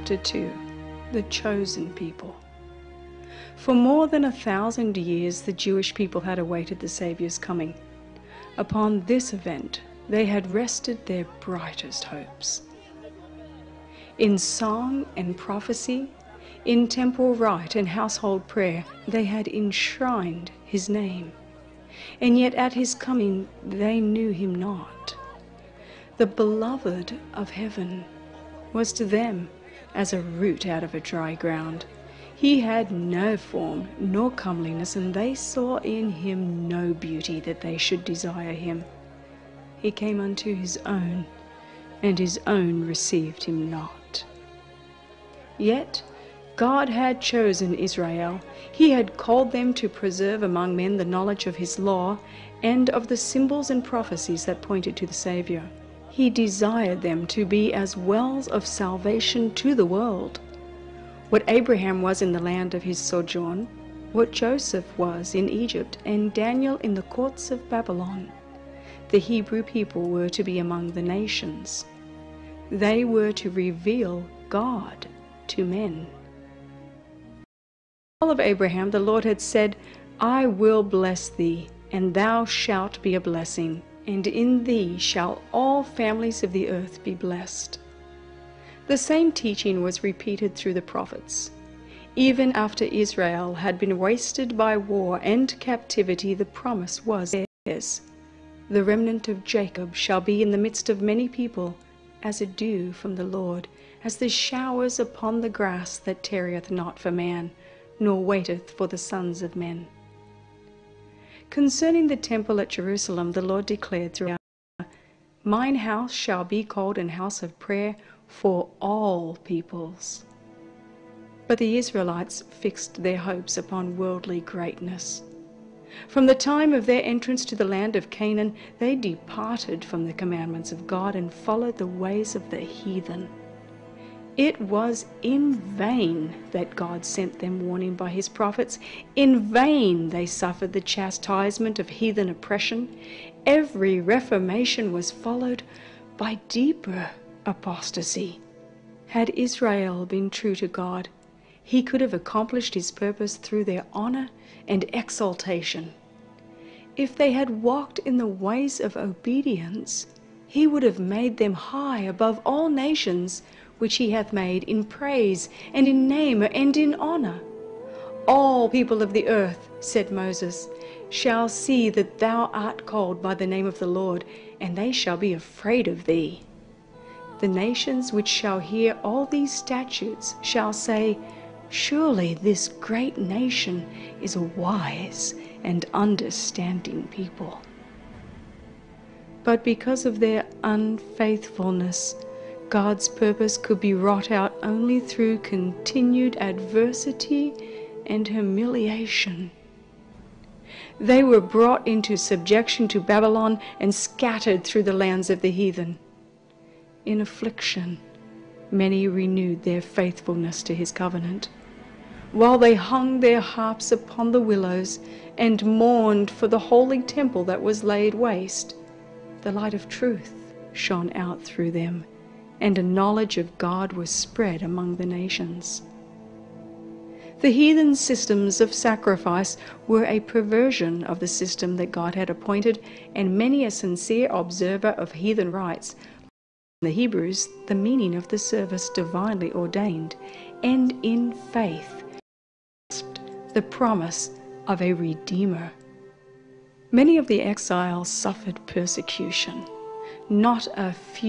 chapter 2, the chosen people. For more than 1,000 years, the Jewish people had awaited the Saviour's coming. Upon this event, they had rested their brightest hopes. In song and prophecy, in temple rite and household prayer, they had enshrined his name. And yet at his coming, they knew him not. The beloved of heaven was to them as a root out of a dry ground. He had no form nor comeliness, and they saw in him no beauty that they should desire him. He came unto his own, and his own received him not. Yet God had chosen Israel. He had called them to preserve among men the knowledge of his law and of the symbols and prophecies that pointed to the Savior. He desired them to be as wells of salvation to the world. What Abraham was in the land of his sojourn, what Joseph was in Egypt, and Daniel in the courts of Babylon, the Hebrew people were to be among the nations. They were to reveal God to men. Of Abraham, the Lord had said, I will bless thee, and thou shalt be a blessing, and in thee shall all families of the earth be blessed. The same teaching was repeated through the prophets. Even after Israel had been wasted by war and captivity, the promise was theirs. The remnant of Jacob shall be in the midst of many people, as a dew from the Lord, as the showers upon the grass that tarrieth not for man, nor waiteth for the sons of men. Concerning the temple at Jerusalem, the Lord declared throughout, Mine house shall be called an house of prayer for all peoples. But the Israelites fixed their hopes upon worldly greatness. From the time of their entrance to the land of Canaan, they departed from the commandments of God and followed the ways of the heathen. It was in vain that God sent them warning by his prophets. In vain they suffered the chastisement of heathen oppression. Every reformation was followed by deeper apostasy. Had Israel been true to God, he could have accomplished his purpose through their honor and exaltation. If they had walked in the ways of obedience, he would have made them high above all nations, which he hath made in praise and in name and in honor. All people of the earth, said Moses, shall see that thou art called by the name of the Lord, and they shall be afraid of thee. The nations which shall hear all these statutes shall say, Surely this great nation is a wise and understanding people. But because of their unfaithfulness, God's purpose could be wrought out only through continued adversity and humiliation. They were brought into subjection to Babylon and scattered through the lands of the heathen. In affliction, many renewed their faithfulness to his covenant, while they hung their harps upon the willows and mourned for the holy temple that was laid waste. The light of truth shone out through them, and a knowledge of God was spread among the nations. The heathen systems of sacrifice were a perversion of the system that God had appointed, and many a sincere observer of heathen rites the Hebrews the meaning of the service divinely ordained, and in faith the promise of a Redeemer. Many of the exiles suffered persecution. Not a few